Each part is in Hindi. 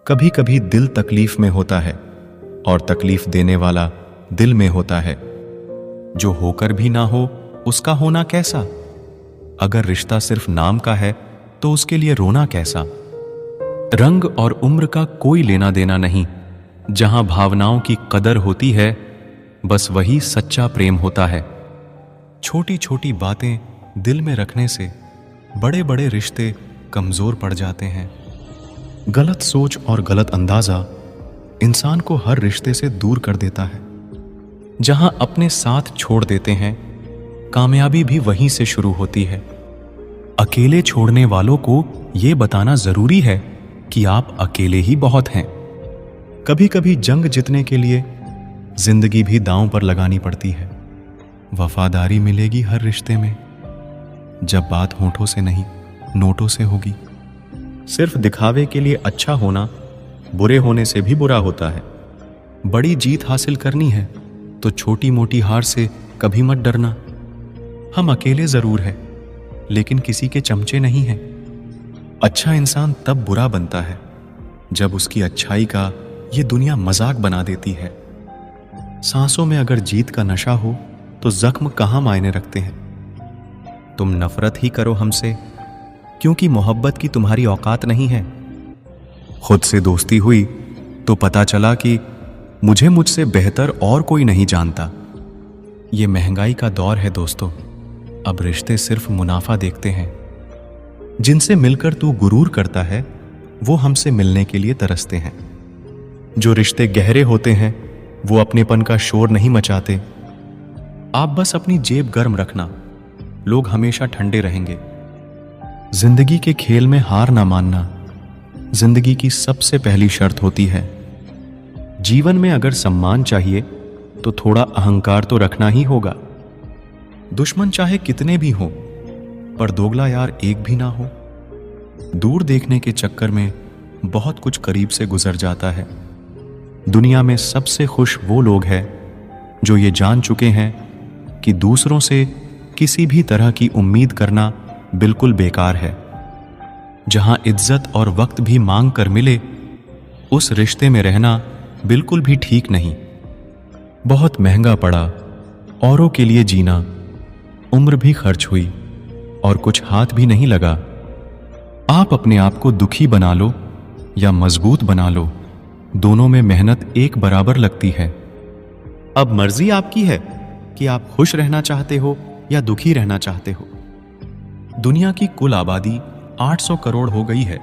कभी कभी दिल तकलीफ में होता है और तकलीफ देने वाला दिल में होता है। जो होकर भी ना हो उसका होना कैसा। अगर रिश्ता सिर्फ नाम का है तो उसके लिए रोना कैसा। रंग और उम्र का कोई लेना देना नहीं। जहां भावनाओं की कदर होती है बस वही सच्चा प्रेम होता है। छोटी छोटी बातें दिल में रखने से बड़े बड़े रिश्ते कमजोर पड़ जाते हैं। गलत सोच और गलत अंदाजा इंसान को हर रिश्ते से दूर कर देता है। जहां अपने साथ छोड़ देते हैं कामयाबी भी वहीं से शुरू होती है। अकेले छोड़ने वालों को यह बताना जरूरी है कि आप अकेले ही बहुत हैं। कभी कभी जंग जीतने के लिए जिंदगी भी दांव पर लगानी पड़ती है। वफादारी मिलेगी हर रिश्ते में जब बात होठों से नहीं नोटों से होगी। सिर्फ दिखावे के लिए अच्छा होना बुरे होने से भी बुरा होता है। बड़ी जीत हासिल करनी है तो छोटी मोटी हार से कभी मत डरना। हम अकेले जरूर हैं लेकिन किसी के चमचे नहीं हैं। अच्छा इंसान तब बुरा बनता है जब उसकी अच्छाई का ये दुनिया मजाक बना देती है। सांसों में अगर जीत का नशा हो तो जख्म कहां मायने रखते हैं। तुम नफरत ही करो हमसे क्योंकि मोहब्बत की तुम्हारी औकात नहीं है। खुद से दोस्ती हुई तो पता चला कि मुझसे बेहतर और कोई नहीं जानता। ये महंगाई का दौर है दोस्तों। अब रिश्ते सिर्फ मुनाफा देखते हैं। जिनसे मिलकर तू गुरूर करता है वो हमसे मिलने के लिए तरसते हैं। जो रिश्ते गहरे होते हैं वो अपनेपन का शोर नहीं मचाते। आप बस अपनी जेब गर्म रखना, लोग हमेशा ठंडे रहेंगे। जिंदगी के खेल में हार ना मानना जिंदगी की सबसे पहली शर्त होती है। जीवन में अगर सम्मान चाहिए तो थोड़ा अहंकार तो रखना ही होगा। दुश्मन चाहे कितने भी हों पर दोगला यार एक भी ना हो। दूर देखने के चक्कर में बहुत कुछ करीब से गुजर जाता है। दुनिया में सबसे खुश वो लोग हैं जो ये जान चुके हैं कि दूसरों से किसी भी तरह की उम्मीद करना बिल्कुल बेकार है। जहां इज्जत और वक्त भी मांग कर मिले उस रिश्ते में रहना बिल्कुल भी ठीक नहीं। बहुत महंगा पड़ा औरों के लिए जीना, उम्र भी खर्च हुई और कुछ हाथ भी नहीं लगा। आप अपने आप को दुखी बना लो या मजबूत बना लो, दोनों में मेहनत एक बराबर लगती है। अब मर्जी आपकी है कि आप खुश रहना चाहते हो या दुखी रहना चाहते हो। दुनिया की कुल आबादी 800 करोड़ हो गई है,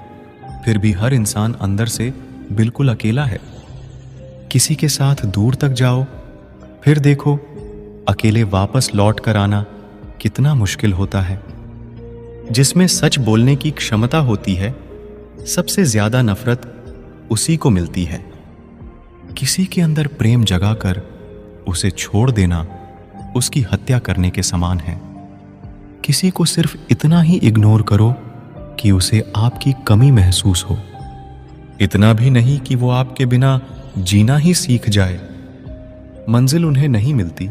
फिर भी हर इंसान अंदर से बिल्कुल अकेला है। किसी के साथ दूर तक जाओ फिर देखो अकेले वापस लौट कर आना कितना मुश्किल होता है। जिसमें सच बोलने की क्षमता होती है सबसे ज्यादा नफरत उसी को मिलती है। किसी के अंदर प्रेम जगाकर उसे छोड़ देना उसकी हत्या करने के समान है। किसी को सिर्फ इतना ही इग्नोर करो कि उसे आपकी कमी महसूस हो, इतना भी नहीं कि वो आपके बिना जीना ही सीख जाए। मंजिल उन्हें नहीं मिलती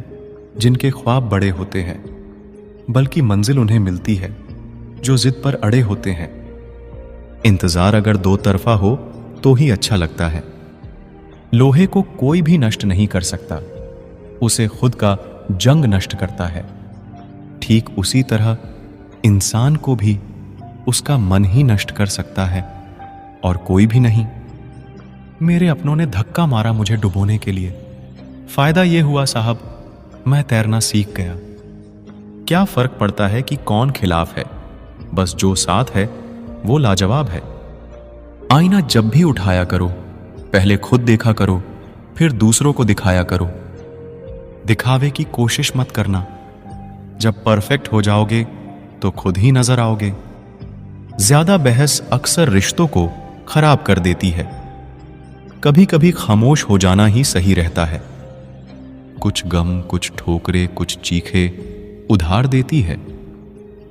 जिनके ख्वाब बड़े होते हैं, बल्कि मंजिल उन्हें मिलती है जो जिद पर अड़े होते हैं। इंतजार अगर दो तरफा हो तो ही अच्छा लगता है। लोहे को कोई भी नष्ट नहीं कर सकता, उसे खुद का जंग नष्ट करता है। ठीक उसी तरह इंसान को भी उसका मन ही नष्ट कर सकता है और कोई भी नहीं। मेरे अपनों ने धक्का मारा मुझे डुबोने के लिए। फायदा यह हुआ साहब, मैं तैरना सीख गया। क्या फर्क पड़ता है कि कौन खिलाफ है, बस जो साथ है वो लाजवाब है। आईना जब भी उठाया करो पहले खुद देखा करो फिर दूसरों को दिखाया करो। दिखावे की कोशिश मत करना, जब परफेक्ट हो जाओगे तो खुद ही नजर आओगे। ज्यादा बहस अक्सर रिश्तों को खराब कर देती है। कभी कभी खामोश हो जाना ही सही रहता है। कुछ गम, कुछ ठोकरे, कुछ चीखे उधार देती है।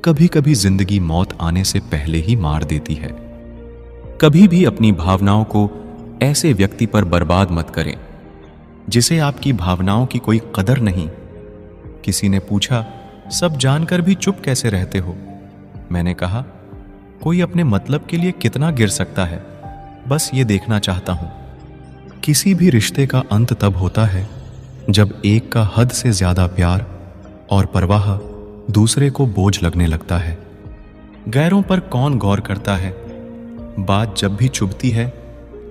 कभी कभी जिंदगी मौत आने से पहले ही मार देती है। कभी भी अपनी भावनाओं को ऐसे व्यक्ति पर बर्बाद मत करें जिसे आपकी भावनाओं की कोई कदर नहीं। किसी ने पूछा, सब जानकर भी चुप कैसे रहते हो? मैंने कहा, कोई अपने मतलब के लिए कितना गिर सकता है बस ये देखना चाहता हूं। किसी भी रिश्ते का अंत तब होता है जब एक का हद से ज्यादा प्यार और परवाह दूसरे को बोझ लगने लगता है। गैरों पर कौन गौर करता है? बात जब भी चुभती है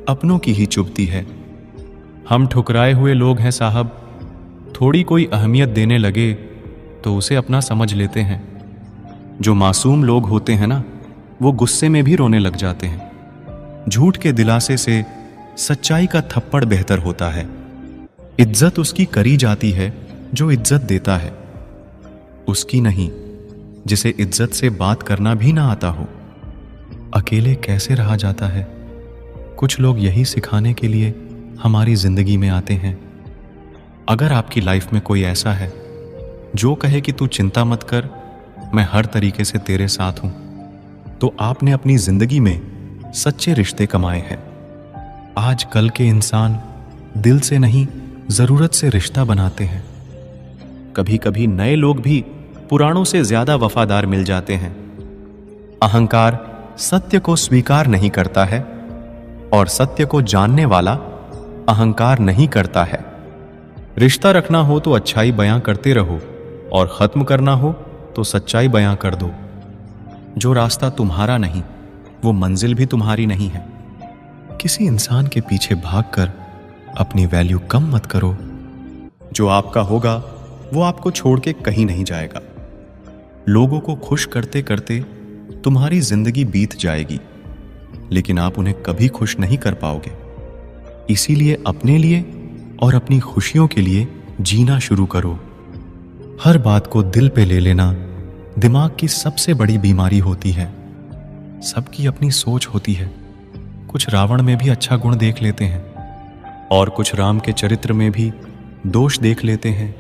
अपनों की ही चुभती है। हम ठुकराए हुए लोग हैं साहब, थोड़ी कोई अहमियत देने लगे तो उसे अपना समझ लेते हैं। जो मासूम लोग होते हैं ना, वो गुस्से में भी रोने लग जाते हैं। झूठ के दिलासे से सच्चाई का थप्पड़ बेहतर होता है। इज्जत उसकी करी जाती है जो इज्जत देता है, उसकी नहीं जिसे इज्जत से बात करना भी ना आता हो। अकेले कैसे रहा जाता है? कुछ लोग यही सिखाने के लिए हमारी जिंदगी में आते हैं। अगर आपकी लाइफ में कोई ऐसा है जो कहे कि तू चिंता मत कर, मैं हर तरीके से तेरे साथ हूं, तो आपने अपनी जिंदगी में सच्चे रिश्ते कमाए हैं। आज कल के इंसान दिल से नहीं, जरूरत से रिश्ता बनाते हैं। कभी कभी नए लोग भी पुराणों से ज्यादा वफादार मिल जाते हैं। अहंकार सत्य को स्वीकार नहीं करता है और सत्य को जानने वाला अहंकार नहीं करता है। रिश्ता रखना हो तो अच्छाई बयां करते रहो और खत्म करना हो तो सच्चाई बयां कर दो। जो रास्ता तुम्हारा नहीं, वो मंजिल भी तुम्हारी नहीं है। किसी इंसान के पीछे भागकर अपनी वैल्यू कम मत करो। जो आपका होगा वो आपको छोड़ के कहीं नहीं जाएगा। लोगों को खुश करते करते तुम्हारी जिंदगी बीत जाएगी, लेकिन आप उन्हें कभी खुश नहीं कर पाओगे। इसीलिए अपने लिए और अपनी खुशियों के लिए जीना शुरू करो। हर बात को दिल पे ले लेना दिमाग की सबसे बड़ी बीमारी होती है। सबकी अपनी सोच होती है। कुछ रावण में भी अच्छा गुण देख लेते हैं और कुछ राम के चरित्र में भी दोष देख लेते हैं।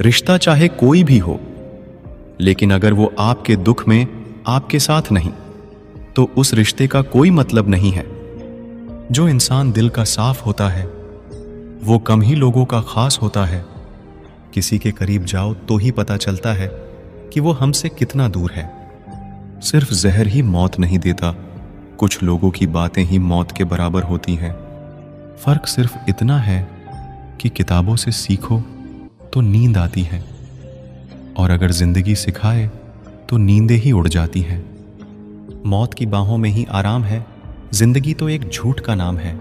रिश्ता चाहे कोई भी हो, लेकिन अगर वो आपके दुख में आपके साथ नहीं, तो उस रिश्ते का कोई मतलब नहीं है। जो इंसान दिल का साफ होता है वो कम ही लोगों का खास होता है। किसी के करीब जाओ तो ही पता चलता है कि वो हमसे कितना दूर है। सिर्फ जहर ही मौत नहीं देता, कुछ लोगों की बातें ही मौत के बराबर होती हैं। फर्क सिर्फ इतना है कि किताबों से सीखो तो नींद आती है, और अगर जिंदगी सिखाए तो नींदें ही उड़ जाती हैं। मौत की बाहों में ही आराम है, जिंदगी तो एक झूठ का नाम है।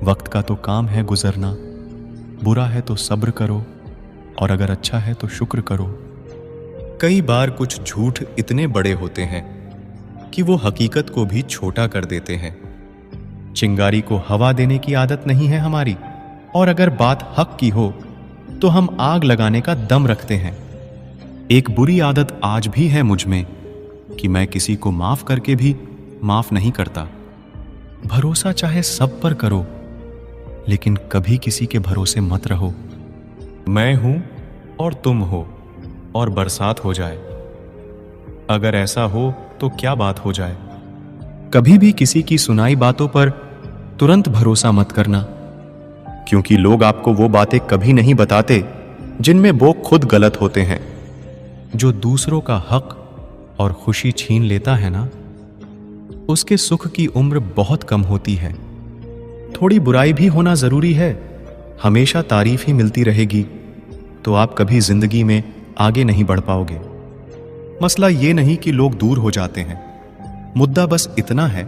वक्त का तो काम है गुजरना, बुरा है तो सब्र करो और अगर अच्छा है तो शुक्र करो। कई बार कुछ झूठ इतने बड़े होते हैं कि वो हकीकत को भी छोटा कर देते हैं। चिंगारी को हवा देने की आदत नहीं है हमारी, और अगर बात हक की हो तो हम आग लगाने का दम रखते हैं। एक बुरी आदत आज भी है मुझ में कि मैं किसी को माफ करके भी माफ नहीं करता। भरोसा चाहे सब पर करो, लेकिन कभी किसी के भरोसे मत रहो। मैं हूं और तुम हो और बरसात हो जाए, अगर ऐसा हो तो क्या बात हो जाए। कभी भी किसी की सुनाई बातों पर तुरंत भरोसा मत करना, क्योंकि लोग आपको वो बातें कभी नहीं बताते जिनमें वो खुद गलत होते हैं। जो दूसरों का हक और खुशी छीन लेता है ना, उसके सुख की उम्र बहुत कम होती है। थोड़ी बुराई भी होना जरूरी है। हमेशा तारीफ ही मिलती रहेगी तो आप कभी जिंदगी में आगे नहीं बढ़ पाओगे। मसला ये नहीं कि लोग दूर हो जाते हैं, मुद्दा बस इतना है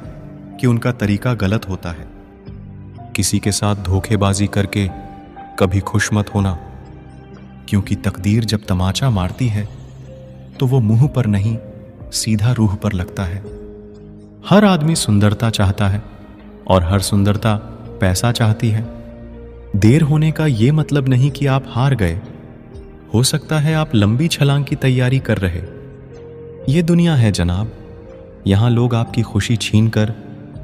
कि उनका तरीका गलत होता है। किसी के साथ धोखेबाजी करके कभी खुश मत होना, क्योंकि तकदीर जब तमाचा मारती है तो वो मुंह पर नहीं, सीधा रूह पर लगता है। हर आदमी सुंदरता चाहता है और हर सुंदरता पैसा चाहती है। देर होने का ये मतलब नहीं कि आप हार गए। हो सकता है आप लंबी छलांग की तैयारी कर रहे। ये दुनिया है जनाब, यहां लोग आपकी खुशी छीनकर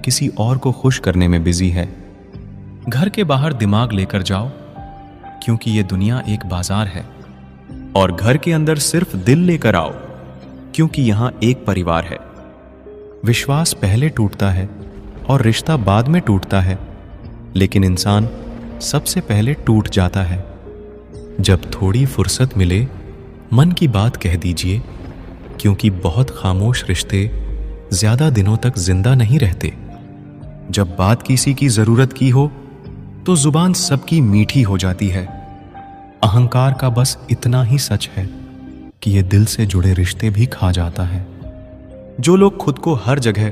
किसी और को खुश करने में बिजी है। घर के बाहर दिमाग लेकर जाओ, क्योंकि ये दुनिया एक बाजार है, और घर के अंदर सिर्फ दिल लेकर आओ, क्योंकि यहां एक परिवार है। विश्वास पहले टूटता है और रिश्ता बाद में टूटता है, लेकिन इंसान सबसे पहले टूट जाता है। जब थोड़ी फुर्सत मिले मन की बात कह दीजिए, क्योंकि बहुत खामोश रिश्ते ज्यादा दिनों तक जिंदा नहीं रहते। जब बात किसी की जरूरत की हो तो जुबान सबकी मीठी हो जाती है। अहंकार का बस इतना ही सच है कि ये दिल से जुड़े रिश्ते भी खा जाता है। जो लोग खुद को हर जगह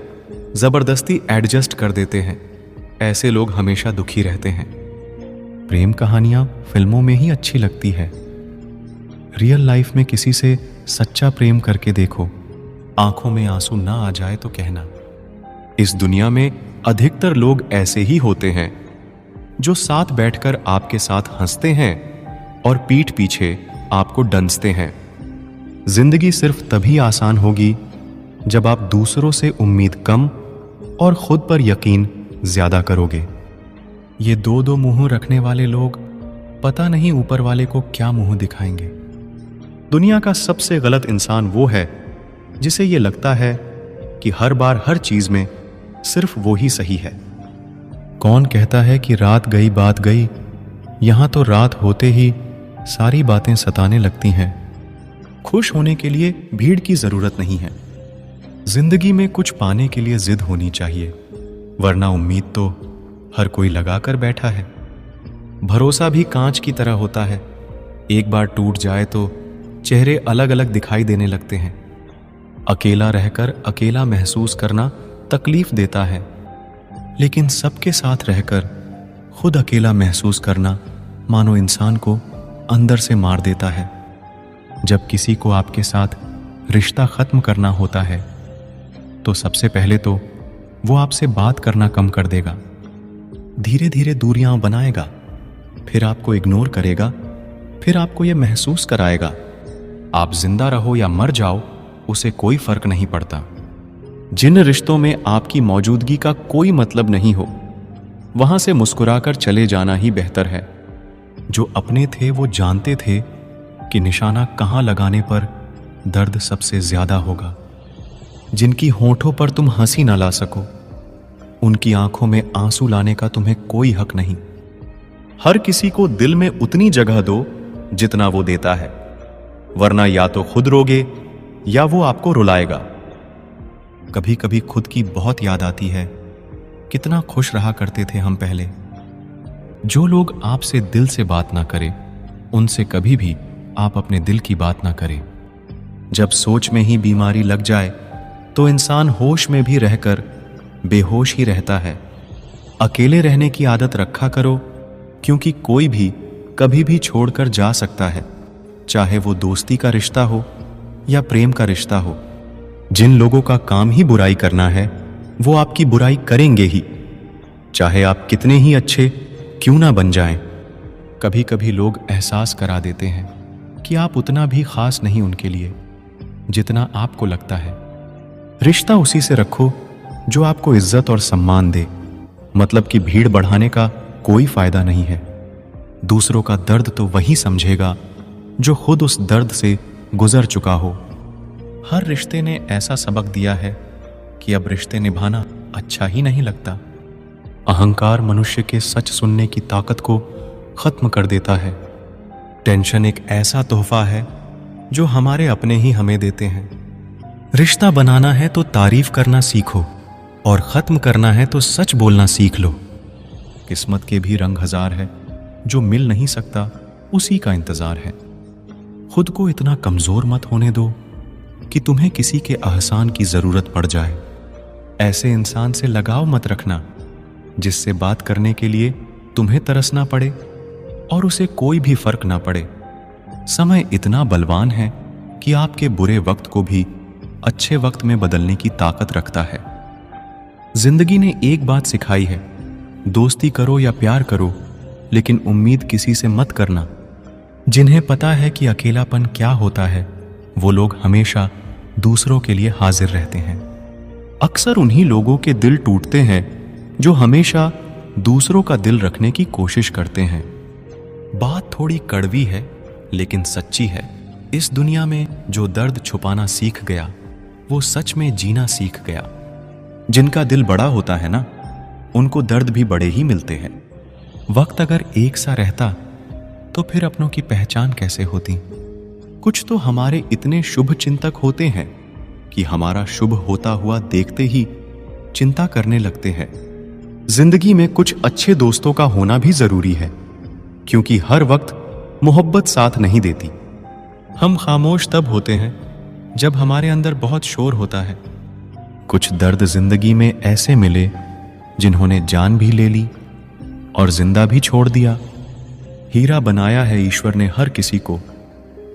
जबरदस्ती एडजस्ट कर देते हैं, ऐसे लोग हमेशा दुखी रहते हैं। प्रेम कहानियां फिल्मों में ही अच्छी लगती है। रियल लाइफ में किसी से सच्चा प्रेम करके देखो, आंखों में आंसू ना आ जाए तो कहना। इस दुनिया में अधिकतर लोग ऐसे ही होते हैं जो साथ बैठकर आपके साथ हंसते हैं और पीठ पीछे आपको डंसते हैं। जिंदगी सिर्फ तभी आसान होगी जब आप दूसरों से उम्मीद कम और खुद पर यकीन ज्यादा करोगे। ये दो दो मुंह रखने वाले लोग पता नहीं ऊपर वाले को क्या मुंह दिखाएंगे। दुनिया का सबसे गलत इंसान वो है जिसे ये लगता है कि हर बार हर चीज में सिर्फ वो ही सही है। कौन कहता है कि रात गई बात गई, यहां तो रात होते ही सारी बातें सताने लगती हैं। खुश होने के लिए भीड़ की जरूरत नहीं है। जिंदगी में कुछ पाने के लिए जिद होनी चाहिए, वरना उम्मीद तो हर कोई लगाकर बैठा है। भरोसा भी कांच की तरह होता है, एक बार टूट जाए तो चेहरे अलग अलग दिखाई देने लगते हैं। अकेला रहकर अकेला महसूस करना तकलीफ देता है, लेकिन सबके साथ रहकर खुद अकेला महसूस करना मानो इंसान को अंदर से मार देता है। जब किसी को आपके साथ रिश्ता खत्म करना होता है तो सबसे पहले तो वो आपसे बात करना कम कर देगा, धीरे धीरे दूरियां बनाएगा, फिर आपको इग्नोर करेगा, फिर आपको यह महसूस कराएगा आप जिंदा रहो या मर जाओ उसे कोई फर्क नहीं पड़ता। जिन रिश्तों में आपकी मौजूदगी का कोई मतलब नहीं हो, वहां से मुस्कुराकर चले जाना ही बेहतर है। जो अपने थे वो जानते थे कि निशाना कहां लगाने पर दर्द सबसे ज्यादा होगा। जिनकी होठों पर तुम हंसी ना ला सको, उनकी आंखों में आंसू लाने का तुम्हें कोई हक नहीं। हर किसी को दिल में उतनी जगह दो जितना वो देता है, वरना या तो खुद रोगे या वो आपको रुलाएगा। कभी कभी खुद की बहुत याद आती है, कितना खुश रहा करते थे हम पहले। जो लोग आपसे दिल से बात ना करें, उनसे कभी भी आप अपने दिल की बात ना करें। जब सोच में ही बीमारी लग जाए तो इंसान होश में भी रहकर बेहोश ही रहता है। अकेले रहने की आदत रखा करो, क्योंकि कोई भी कभी भी छोड़कर जा सकता है, चाहे वो दोस्ती का रिश्ता हो या प्रेम का रिश्ता हो। जिन लोगों का काम ही बुराई करना है वो आपकी बुराई करेंगे ही, चाहे आप कितने ही अच्छे क्यों ना बन जाएं। कभी कभी लोग एहसास करा देते हैं कि आप उतना भी खास नहीं उनके लिए जितना आपको लगता है। रिश्ता उसी से रखो जो आपको इज्जत और सम्मान दे, मतलब कि भीड़ बढ़ाने का कोई फायदा नहीं है। दूसरों का दर्द तो वही समझेगा जो खुद उस दर्द से गुजर चुका हो। हर रिश्ते ने ऐसा सबक दिया है कि अब रिश्ते निभाना अच्छा ही नहीं लगता। अहंकार मनुष्य के सच सुनने की ताकत को खत्म कर देता है। टेंशन एक ऐसा तोहफा है जो हमारे अपने ही हमें देते हैं। रिश्ता बनाना है तो तारीफ करना सीखो, और खत्म करना है तो सच बोलना सीख लो। किस्मत के भी रंग हजार है, जो मिल नहीं सकता उसी का इंतजार है। खुद को इतना कमजोर मत होने दो कि तुम्हें किसी के एहसान की जरूरत पड़ जाए। ऐसे इंसान से लगाव मत रखना जिससे बात करने के लिए तुम्हें तरसना पड़े और उसे कोई भी फर्क ना पड़े। समय इतना बलवान है कि आपके बुरे वक्त को भी अच्छे वक्त में बदलने की ताकत रखता है। जिंदगी ने एक बात सिखाई है, दोस्ती करो या प्यार करो, लेकिन उम्मीद किसी से मत करना। जिन्हें पता है कि अकेलापन क्या होता है, वो लोग हमेशा दूसरों के लिए हाजिर रहते हैं। अक्सर उन्हीं लोगों के दिल टूटते हैं जो हमेशा दूसरों का दिल रखने की कोशिश करते हैं। बात थोड़ी कड़वी है लेकिन सच्ची है। इस दुनिया में जो दर्द छुपाना सीख गया वो सच में जीना सीख गया। जिनका दिल बड़ा होता है ना, उनको दर्द भी बड़े ही मिलते हैं। वक्त अगर एक सा रहता तो फिर अपनों की पहचान कैसे होती। कुछ तो हमारे इतने शुभ चिंतक होते हैं कि हमारा शुभ होता हुआ देखते ही चिंता करने लगते हैं। जिंदगी में कुछ अच्छे दोस्तों का होना भी जरूरी है, क्योंकि हर वक्त मोहब्बत साथ नहीं देती। हम खामोश तब होते हैं जब हमारे अंदर बहुत शोर होता है। कुछ दर्द जिंदगी में ऐसे मिले जिन्होंने जान भी ले ली और जिंदा भी छोड़ दिया। हीरा बनाया है ईश्वर ने हर किसी को,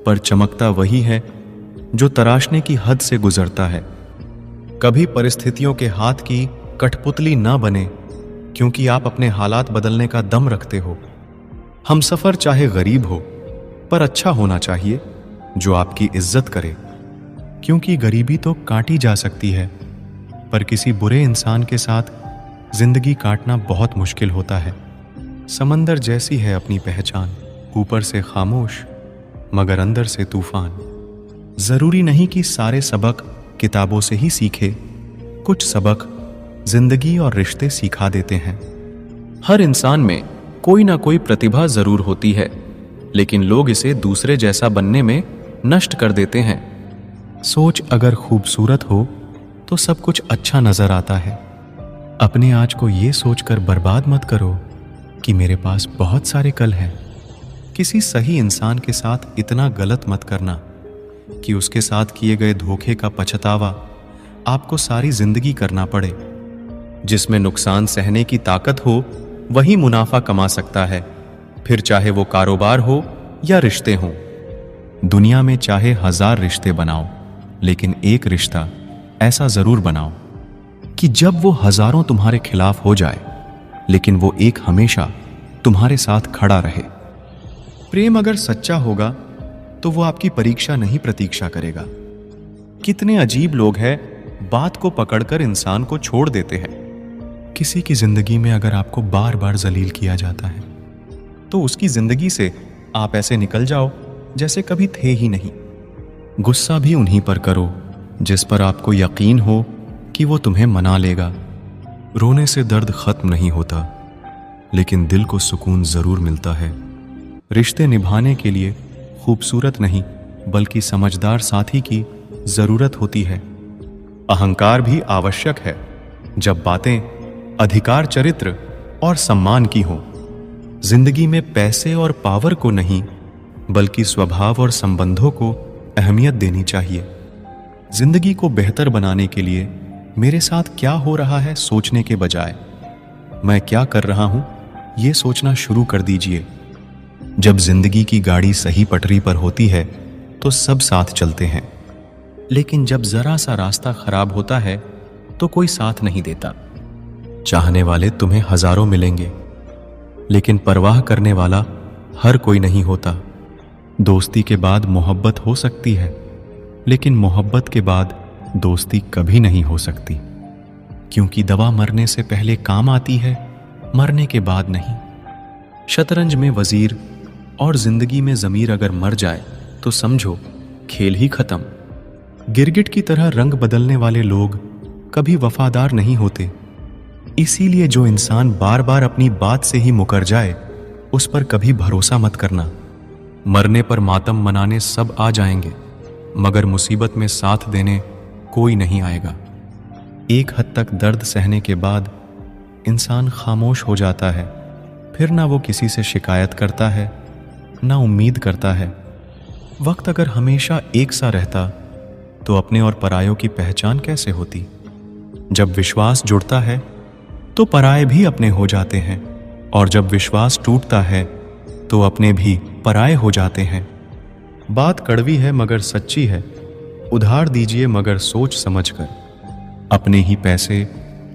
पर चमकता वही है जो तराशने की हद से गुजरता है। कभी परिस्थितियों के हाथ की कठपुतली ना बने, क्योंकि आप अपने हालात बदलने का दम रखते हो। हम सफर चाहे गरीब हो, पर अच्छा होना चाहिए जो आपकी इज्जत करे, क्योंकि गरीबी तो काटी जा सकती है, पर किसी बुरे इंसान के साथ जिंदगी काटना बहुत मुश्किल होता है। समंदर जैसी है अपनी पहचान, ऊपर से खामोश मगर अंदर से तूफान। जरूरी नहीं कि सारे सबक किताबों से ही सीखे, कुछ सबक जिंदगी और रिश्ते सिखा देते हैं। हर इंसान में कोई ना कोई प्रतिभा जरूर होती है, लेकिन लोग इसे दूसरे जैसा बनने में नष्ट कर देते हैं। सोच अगर खूबसूरत हो तो सब कुछ अच्छा नजर आता है। अपने आज को ये सोचकर बर्बाद मत करो कि मेरे पास बहुत सारे कल हैं। किसी सही इंसान के साथ इतना गलत मत करना कि उसके साथ किए गए धोखे का पछतावा आपको सारी जिंदगी करना पड़े। जिसमें नुकसान सहने की ताकत हो वही मुनाफा कमा सकता है, फिर चाहे वो कारोबार हो या रिश्ते हों। दुनिया में चाहे 1000 रिश्ते बनाओ, लेकिन एक रिश्ता ऐसा जरूर बनाओ कि जब वो हजारों तुम्हारे खिलाफ हो जाए, लेकिन वो एक हमेशा तुम्हारे साथ खड़ा रहे। प्रेम अगर सच्चा होगा तो वो आपकी परीक्षा नहीं प्रतीक्षा करेगा। कितने अजीब लोग हैं, बात को पकड़कर इंसान को छोड़ देते हैं। किसी की जिंदगी में अगर आपको बार बार जलील किया जाता है तो उसकी जिंदगी से आप ऐसे निकल जाओ जैसे कभी थे ही नहीं। गुस्सा भी उन्हीं पर करो जिस पर आपको यकीन हो कि वो तुम्हें मना लेगा। रोने से दर्द खत्म नहीं होता, लेकिन दिल को सुकून जरूर मिलता है। रिश्ते निभाने के लिए खूबसूरत नहीं बल्कि समझदार साथी की जरूरत होती है। अहंकार भी आवश्यक है जब बातें अधिकार, चरित्र और सम्मान की हों। जिंदगी में पैसे और पावर को नहीं बल्कि स्वभाव और संबंधों को अहमियत देनी चाहिए। जिंदगी को बेहतर बनाने के लिए मेरे साथ क्या हो रहा है सोचने के बजाय मैं क्या कर रहा हूं ये सोचना शुरू कर दीजिए। जब जिंदगी की गाड़ी सही पटरी पर होती है तो सब साथ चलते हैं, लेकिन जब जरा सा रास्ता खराब होता है तो कोई साथ नहीं देता। चाहने वाले तुम्हें हजारों मिलेंगे, लेकिन परवाह करने वाला हर कोई नहीं होता। दोस्ती के बाद मोहब्बत हो सकती है, लेकिन मोहब्बत के बाद दोस्ती कभी नहीं हो सकती, क्योंकि दवा मरने से पहले काम आती है, मरने के बाद नहीं। शतरंज में वजीर और जिंदगी में जमीर अगर मर जाए तो समझो खेल ही खत्म। गिरगिट की तरह रंग बदलने वाले लोग कभी वफादार नहीं होते। इसीलिए जो इंसान बार बार अपनी बात से ही मुकर जाए उस पर कभी भरोसा मत करना। मरने पर मातम मनाने सब आ जाएंगे, मगर मुसीबत में साथ देने कोई नहीं आएगा। एक हद तक दर्द सहने के बाद इंसान खामोश हो जाता है, फिर ना वो किसी से शिकायत करता है ना उम्मीद करता है। वक्त अगर हमेशा एक सा रहता तो अपने और परायों की पहचान कैसे होती। जब विश्वास जुड़ता है तो पराये भी अपने हो जाते हैं, और जब विश्वास टूटता है तो अपने भी पराये हो जाते हैं। बात कड़वी है मगर सच्ची है, उधार दीजिए मगर सोच समझकर। अपने ही पैसे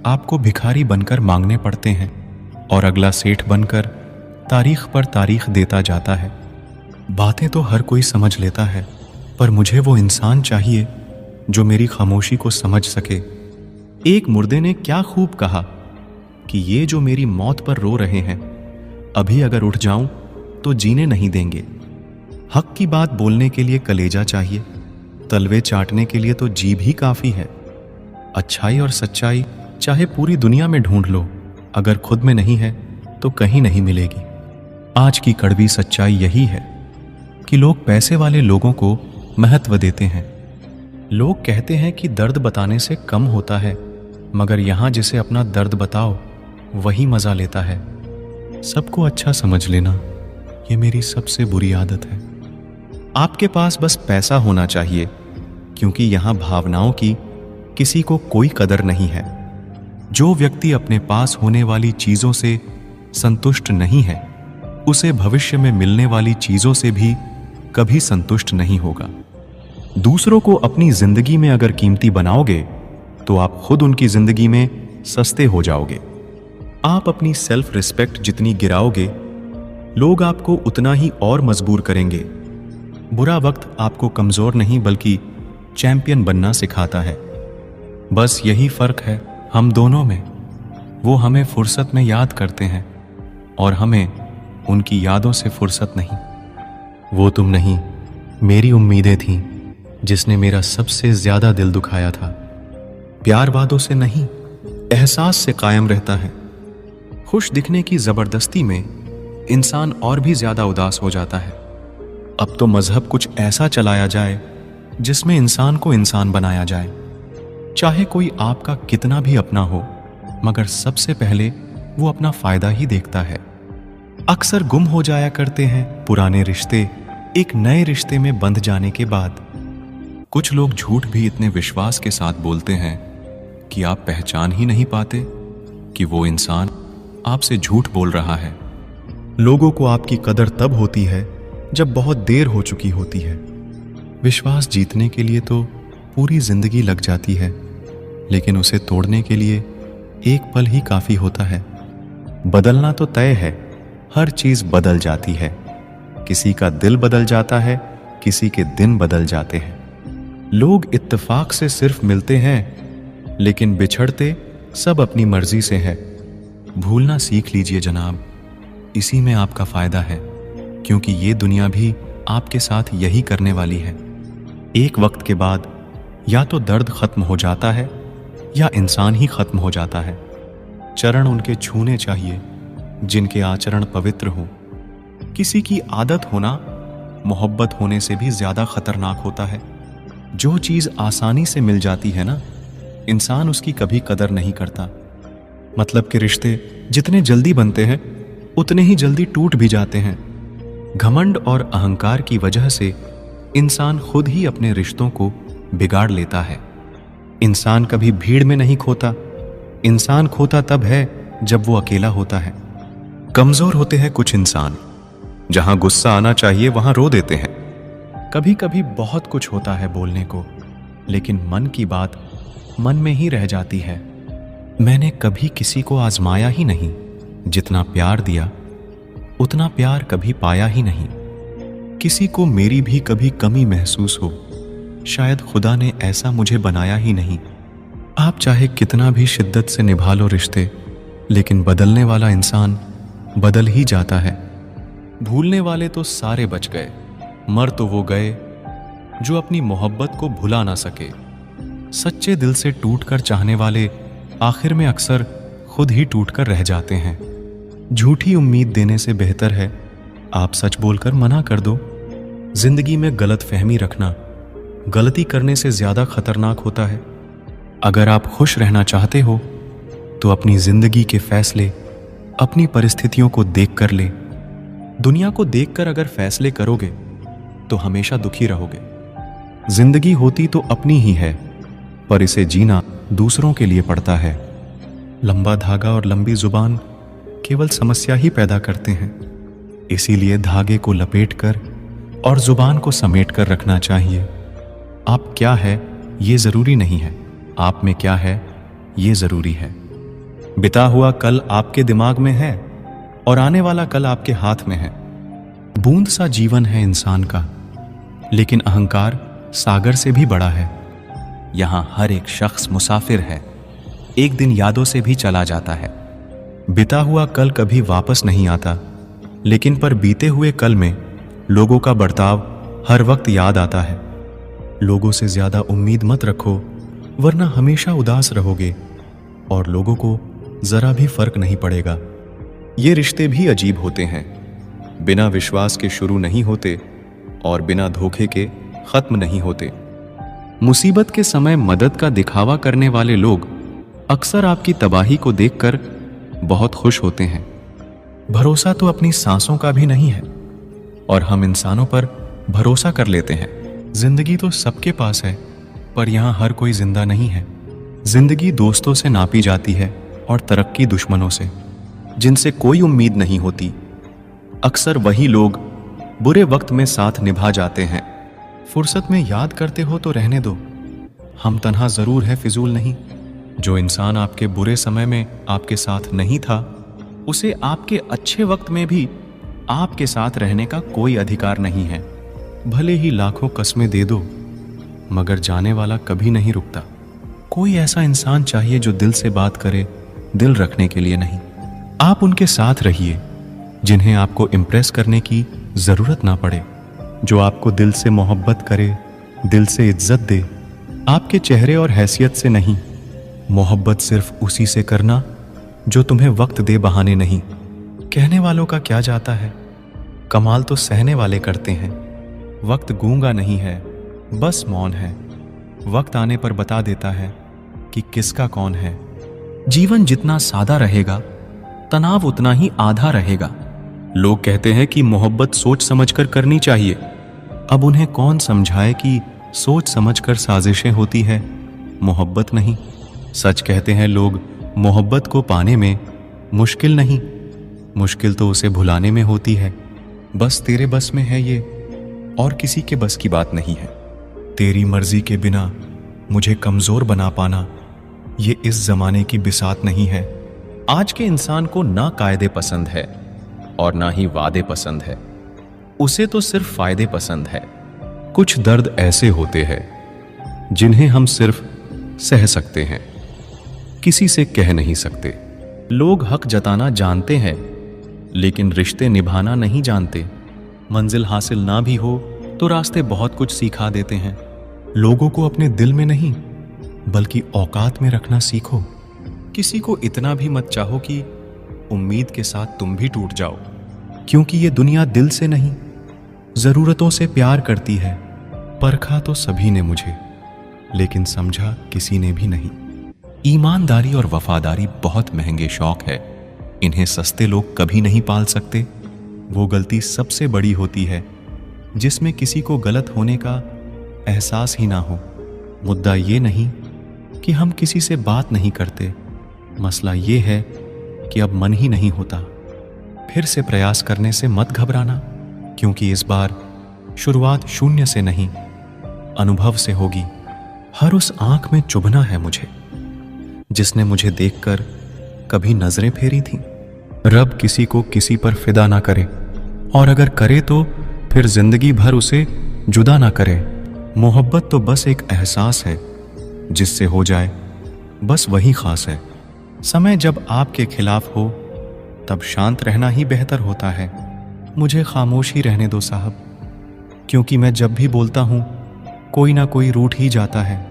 आपको भिखारी बनकर मांगने पड़ते हैं, और अगला सेठ बनकर तारीख पर तारीख देता जाता है। बातें तो हर कोई समझ लेता है, पर मुझे वो इंसान चाहिए जो मेरी खामोशी को समझ सके। एक मुर्दे ने क्या खूब कहा कि ये जो मेरी मौत पर रो रहे हैं, अभी अगर उठ जाऊं तो जीने नहीं देंगे। हक की बात बोलने के लिए कलेजा चाहिए, तलवे चाटने के लिए तो जीभ ही काफी है। अच्छाई और सच्चाई चाहे पूरी दुनिया में ढूंढ लो, अगर खुद में नहीं है तो कहीं नहीं मिलेगी। आज की कड़वी सच्चाई यही है कि लोग पैसे वाले लोगों को महत्व देते हैं। लोग कहते हैं कि दर्द बताने से कम होता है, मगर यहां जिसे अपना दर्द बताओ वही मजा लेता है। सबको अच्छा समझ लेना ये मेरी सबसे बुरी आदत है। आपके पास बस पैसा होना चाहिए, क्योंकि यहां भावनाओं की किसी को कोई कदर नहीं है। जो व्यक्ति अपने पास होने वाली चीजों से संतुष्ट नहीं है, उसे भविष्य में मिलने वाली चीजों से भी कभी संतुष्ट नहीं होगा। दूसरों को अपनी जिंदगी में अगर कीमती बनाओगे तो आप खुद उनकी जिंदगी में सस्ते हो जाओगे। आप अपनी सेल्फ रिस्पेक्ट जितनी गिराओगे, लोग आपको उतना ही और मजबूर करेंगे। बुरा वक्त आपको कमजोर नहीं बल्कि चैंपियन बनना सिखाता है। बस यही फर्क है हम दोनों में। वो हमें फुर्सत में याद करते हैं और हमें उनकी यादों से फुर्सत नहीं। वो तुम नहीं, मेरी उम्मीदें थीं जिसने मेरा सबसे ज्यादा दिल दुखाया था। प्यार वादों से नहीं, एहसास से कायम रहता है। खुश दिखने की जबरदस्ती में इंसान और भी ज्यादा उदास हो जाता है। अब तो मजहब कुछ ऐसा चलाया जाए जिसमें इंसान को इंसान बनाया जाए। चाहे कोई आपका कितना भी अपना हो, मगर सबसे पहले वो अपना फायदा ही देखता है। अक्सर गुम हो जाया करते हैं पुराने रिश्ते एक नए रिश्ते में बंध जाने के बाद। कुछ लोग झूठ भी इतने विश्वास के साथ बोलते हैं कि आप पहचान ही नहीं पाते कि वो इंसान आपसे झूठ बोल रहा है। लोगों को आपकी कदर तब होती है जब बहुत देर हो चुकी होती है। विश्वास जीतने के लिए तो पूरी जिंदगी लग जाती है, लेकिन उसे तोड़ने के लिए एक पल ही काफी होता है। बदलना तो तय है, हर चीज बदल जाती है। किसी का दिल बदल जाता है, किसी के दिन बदल जाते हैं। लोग इत्तेफाक से सिर्फ मिलते हैं, लेकिन बिछड़ते सब अपनी मर्जी से है। भूलना सीख लीजिए जनाब, इसी में आपका फायदा है, क्योंकि ये दुनिया भी आपके साथ यही करने वाली है। एक वक्त के बाद या तो दर्द खत्म हो जाता है या इंसान ही खत्म हो जाता है। चरण उनके छूने चाहिए जिनके आचरण पवित्र हो। किसी की आदत होना मोहब्बत होने से भी ज्यादा खतरनाक होता है। जो चीज आसानी से मिल जाती है ना, इंसान उसकी कभी कदर नहीं करता। मतलब के रिश्ते जितने जल्दी बनते हैं उतने ही जल्दी टूट भी जाते हैं। घमंड और अहंकार की वजह से इंसान खुद ही अपने रिश्तों को बिगाड़ लेता है। इंसान कभी भीड़ में नहीं खोता। इंसान खोता तब है जब वो अकेला होता है। कमजोर होते हैं कुछ इंसान, जहां गुस्सा आना चाहिए वहां रो देते हैं। कभी कभी बहुत कुछ होता है बोलने को, लेकिन मन की बात मन में ही रह जाती है। मैंने कभी किसी को आजमाया ही नहीं। जितना प्यार दिया उतना प्यार कभी पाया ही नहीं। किसी को मेरी भी कभी कमी महसूस हो, शायद खुदा ने ऐसा मुझे बनाया ही नहीं। आप चाहे कितना भी शिद्दत से निभा लो रिश्ते, लेकिन बदलने वाला इंसान बदल ही जाता है। भूलने वाले तो सारे बच गए, मर तो वो गए जो अपनी मोहब्बत को भुला ना सके। सच्चे दिल से टूटकर चाहने वाले आखिर में अक्सर खुद ही टूटकर रह जाते हैं। झूठी उम्मीद देने से बेहतर है आप सच बोलकर मना कर दो। जिंदगी में गलत फहमी रखना गलती करने से ज्यादा खतरनाक होता है। अगर आप खुश रहना चाहते हो तो अपनी जिंदगी के फैसले अपनी परिस्थितियों को देख कर ले। दुनिया को देखकर अगर फैसले करोगे तो हमेशा दुखी रहोगे। जिंदगी होती तो अपनी ही है, पर इसे जीना दूसरों के लिए पड़ता है। लंबा धागा और लंबी जुबान केवल समस्या ही पैदा करते हैं। इसीलिए धागे को लपेटकर और जुबान को समेट कर रखना चाहिए। आप क्या है ये जरूरी नहीं है, आप में क्या है ये जरूरी है। बिता हुआ कल आपके दिमाग में है और आने वाला कल आपके हाथ में है। बूंद सा जीवन है इंसान का, लेकिन अहंकार सागर से भी बड़ा है। यहां हर एक शख्स मुसाफिर है, एक दिन यादों से भी चला जाता है। बिता हुआ कल कभी वापस नहीं आता, लेकिन पर बीते हुए कल में लोगों का बर्ताव हर वक्त याद आता है। लोगों से ज्यादा उम्मीद मत रखो, वरना हमेशा उदास रहोगे और लोगों को जरा भी फर्क नहीं पड़ेगा। ये रिश्ते भी अजीब होते हैं, बिना विश्वास के शुरू नहीं होते और बिना धोखे के खत्म नहीं होते। मुसीबत के समय मदद का दिखावा करने वाले लोग अक्सर आपकी तबाही को देखकर बहुत खुश होते हैं। भरोसा तो अपनी सांसों का भी नहीं है और हम इंसानों पर भरोसा कर लेते हैं। जिंदगी तो सबके पास है, पर यहां हर कोई जिंदा नहीं है। जिंदगी दोस्तों से नापी जाती है और तरक्की दुश्मनों से, जिनसे कोई उम्मीद नहीं होती। अक्सर वही लोग बुरे वक्त में साथ निभा जाते हैं। फुर्सत में याद करते हो तो रहने दो, हम तन्हा जरूर है, फिजूल नहीं। जो इंसान आपके बुरे समय में आपके साथ नहीं था, उसे आपके अच्छे वक्त में भी आपके साथ रहने का कोई अधिकार नहीं है। भले ही लाखों कस्में दे दो, मगर जाने वाला कभी नहीं रुकता। कोई ऐसा इंसान चाहिए जो दिल से बात करे, दिल रखने के लिए नहीं। आप उनके साथ रहिए जिन्हें आपको इम्प्रेस करने की जरूरत ना पड़े, जो आपको दिल से मोहब्बत करे, दिल से इज्जत दे, आपके चेहरे और हैसियत से नहीं। मोहब्बत सिर्फ उसी से करना जो तुम्हें वक्त दे, बहाने नहीं। कहने वालों का क्या जाता है, कमाल तो सहने वाले करते हैं। वक्त गूंगा नहीं है, बस मौन है। वक्त आने पर बता देता है कि किसका कौन है। जीवन जितना सादा रहेगा, तनाव उतना ही आधा रहेगा। लोग कहते हैं कि मोहब्बत सोच समझकर करनी चाहिए। अब उन्हें कौन समझाए कि सोच समझकर साजिशें होती है, मोहब्बत नहीं। सच कहते हैं लोग, मोहब्बत को पाने में मुश्किल नहीं, मुश्किल तो उसे भुलाने में होती है। बस तेरे बस में है ये, और किसी के बस की बात नहीं है। तेरी मर्जी के बिना मुझे कमजोर बना पाना, ये इस जमाने की बिसात नहीं है। आज के इंसान को ना कायदे पसंद है और ना ही वादे पसंद है, उसे तो सिर्फ फायदे पसंद है। कुछ दर्द ऐसे होते हैं जिन्हें हम सिर्फ सह सकते हैं, किसी से कह नहीं सकते। लोग हक जताना जानते हैं, लेकिन रिश्ते निभाना नहीं जानते। मंजिल हासिल ना भी हो तो रास्ते बहुत कुछ सिखा देते हैं। लोगों को अपने दिल में नहीं, बल्कि औकात में रखना सीखो। किसी को इतना भी मत चाहो कि उम्मीद के साथ तुम भी टूट जाओ, क्योंकि ये दुनिया दिल से नहीं, जरूरतों से प्यार करती है। परखा तो सभी ने मुझे, लेकिन समझा किसी ने भी नहीं। ईमानदारी और वफादारी बहुत महंगे शौक है, इन्हें सस्ते लोग कभी नहीं पाल सकते। वो गलती सबसे बड़ी होती है जिसमें किसी को गलत होने का एहसास ही ना हो। मुद्दा ये नहीं कि हम किसी से बात नहीं करते, मसला ये है कि अब मन ही नहीं होता। फिर से प्रयास करने से मत घबराना, क्योंकि इस बार शुरुआत शून्य से नहीं, अनुभव से होगी। हर उस आंख में चुभना है मुझे जिसने मुझे देखकर कभी नजरें फेरी थीं। रब किसी को किसी पर फिदा ना करे, और अगर करे तो फिर जिंदगी भर उसे जुदा ना करे। मोहब्बत तो बस एक एहसास है, जिससे हो जाए बस वही खास है। समय जब आपके खिलाफ हो तब शांत रहना ही बेहतर होता है। मुझे खामोश ही रहने दो साहब, क्योंकि मैं जब भी बोलता हूं कोई ना कोई रूठ ही जाता है।